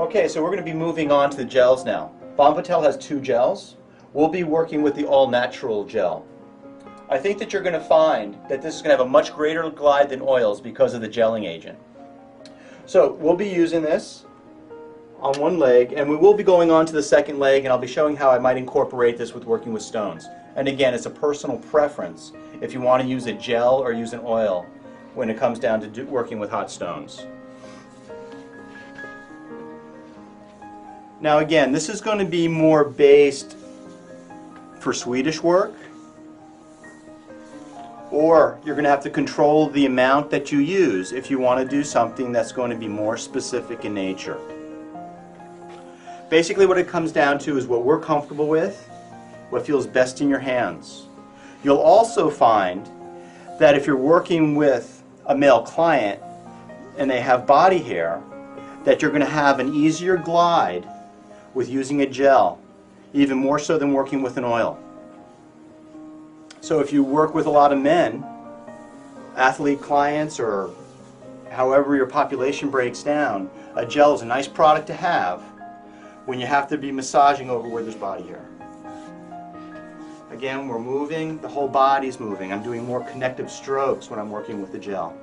Okay, so we're going to be moving on to the gels now. Bombatel has two gels. We'll be working with the all-natural gel. I think that you're going to find that this is going to have a much greater glide than oils because of the gelling agent. So we'll be using this on one leg, and we will be going on to the second leg, and I'll be showing how I might incorporate this with working with stones. And again, it's a personal preference if you want to use a gel or use an oil when it comes down to working with hot stones. Now again, this is going to be more based for Swedish work, or you're going to have to control the amount that you use if you want to do something that's going to be more specific in nature. Basically what it comes down to is what we're comfortable with, what feels best in your hands. You'll also find that if you're working with a male client and they have body hair, that you're going to have an easier glide with using a gel, even more so than working with an oil. So if you work with a lot of men, athlete clients, or however your population breaks down, a gel is a nice product to have when you have to be massaging over where there's body hair. Again, we're moving, the whole body's moving. I'm doing more connective strokes when I'm working with the gel.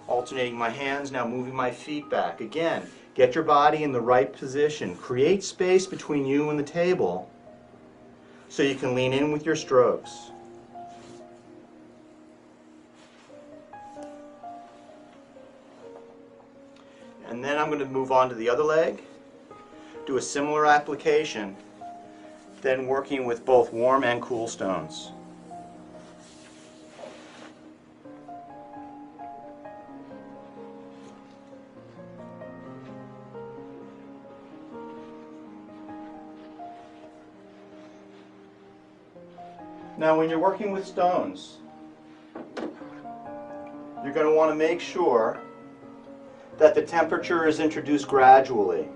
Alternating my hands, now moving my feet back. Again, get your body in the right position. Create space between you and the table so you can lean in with your strokes. And then I'm going to move on to the other leg, do a similar application, then working with both warm and cool stones. Now when you're working with stones, you're going to want to make sure that the temperature is introduced gradually.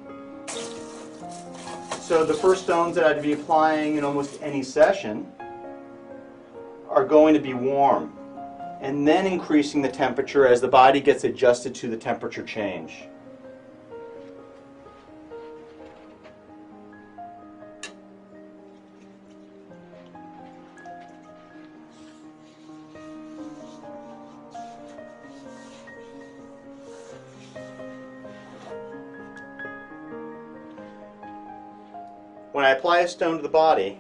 So the first stones that I'd be applying in almost any session are going to be warm, and then increasing the temperature as the body gets adjusted to the temperature change. When I apply a stone to the body,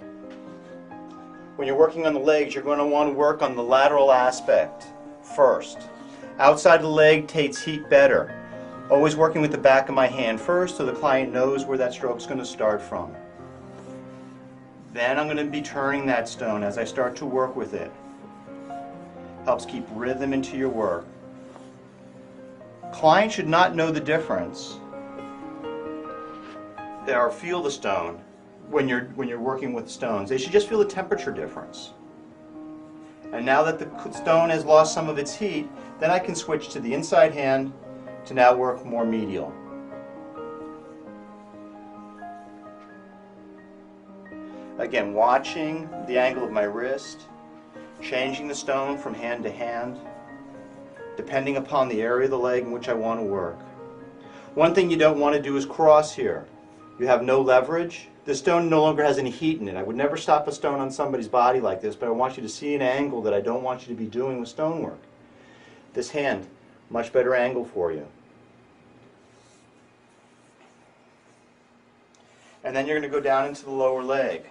when you're working on the legs, you're going to want to work on the lateral aspect first. Outside the leg takes heat better. Always working with the back of my hand first so the client knows where that stroke's going to start from. Then I'm going to be turning that stone as I start to work with it. Helps keep rhythm into your work. Clients should not know the difference or feel the stone when you're working with stones. They should just feel the temperature difference. And now that the stone has lost some of its heat, then I can switch to the inside hand to now work more medial. Again, watching the angle of my wrist, changing the stone from hand to hand, depending upon the area of the leg in which I want to work. One thing you don't want to do is cross here. You have no leverage. The stone no longer has any heat in it. I would never stop a stone on somebody's body like this, but I want you to see an angle that I don't want you to be doing with stonework. This hand, much better angle for you. And then you're going to go down into the lower leg.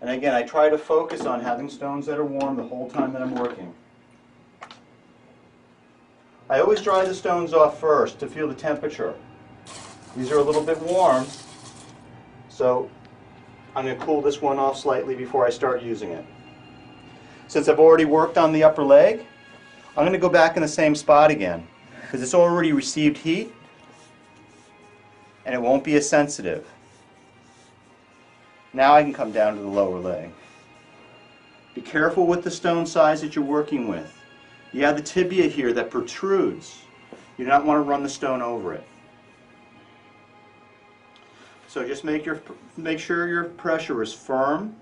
And again, I try to focus on having stones that are warm the whole time that I'm working. I always dry the stones off first to feel the temperature. These are a little bit warm, so I'm going to cool this one off slightly before I start using it. Since I've already worked on the upper leg, I'm going to go back in the same spot again because it's already received heat and it won't be as sensitive. Now I can come down to the lower leg. Be careful with the stone size that you're working with. You have the tibia here that protrudes. You do not want to run the stone over it. So just make sure your pressure is firm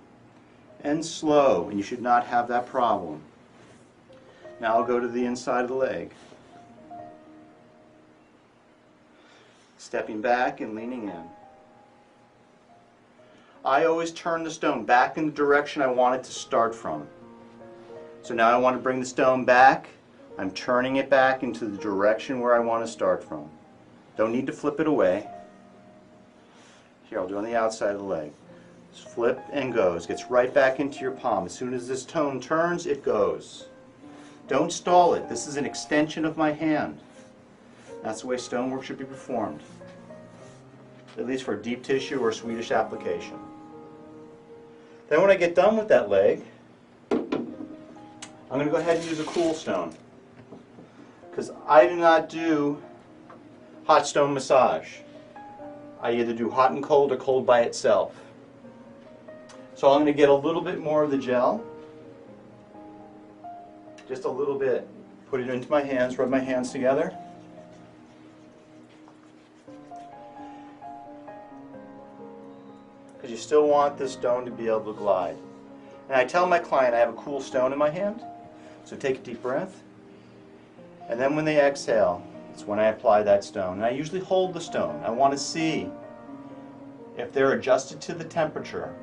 and slow, and you should not have that problem. Now I'll go to the inside of the leg. Stepping back and leaning in. I always turn the stone back in the direction I want it to start from. So now I want to bring the stone back. I'm turning it back into the direction where I want to start from. Don't need to flip it away. Here, I'll do on the outside of the leg. Just flip and goes. Gets right back into your palm. As soon as this stone turns, it goes. Don't stall it. This is an extension of my hand. That's the way stonework should be performed, at least for deep tissue or Swedish application. Then when I get done with that leg, I'm going to go ahead and use a cool stone, because I do not do hot stone massage. I either do hot and cold or cold by itself. So I'm going to get a little bit more of the gel, just a little bit, put it into my hands, rub my hands together. Because you still want this stone to be able to glide. And I tell my client I have a cool stone in my hand, so take a deep breath. And then when they exhale, it's when I apply that stone. And I usually hold the stone. I want to see if they're adjusted to the temperature.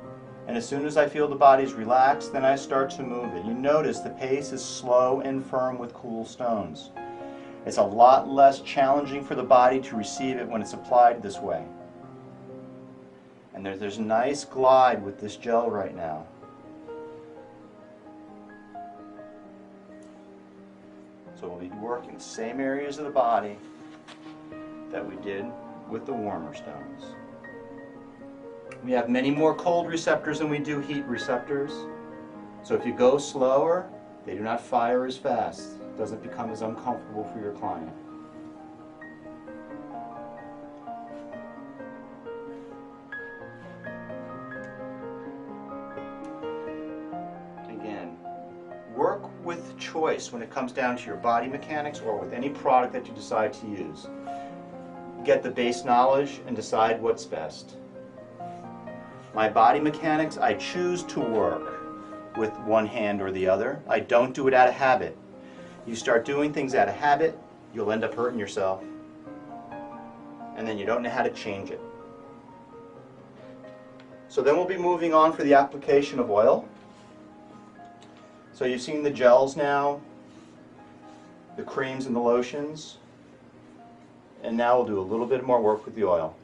And as soon as I feel the body's relaxed, then I start to move it. You notice the pace is slow and firm with cool stones. It's a lot less challenging for the body to receive it when it's applied this way. And there's a nice glide with this gel right now. So we'll be working the same areas of the body that we did with the warmer stones. We have many more cold receptors than we do heat receptors. So if you go slower, they do not fire as fast. It doesn't become as uncomfortable for your client. Again, work with choice when it comes down to your body mechanics or with any product that you decide to use. Get the base knowledge and decide what's best. My body mechanics, I choose to work with one hand or the other. I don't do it out of habit. You start doing things out of habit, you'll end up hurting yourself. And then you don't know how to change it. So then we'll be moving on for the application of oil. So you've seen the gels now, the creams and the lotions. And now we'll do a little bit more work with the oil.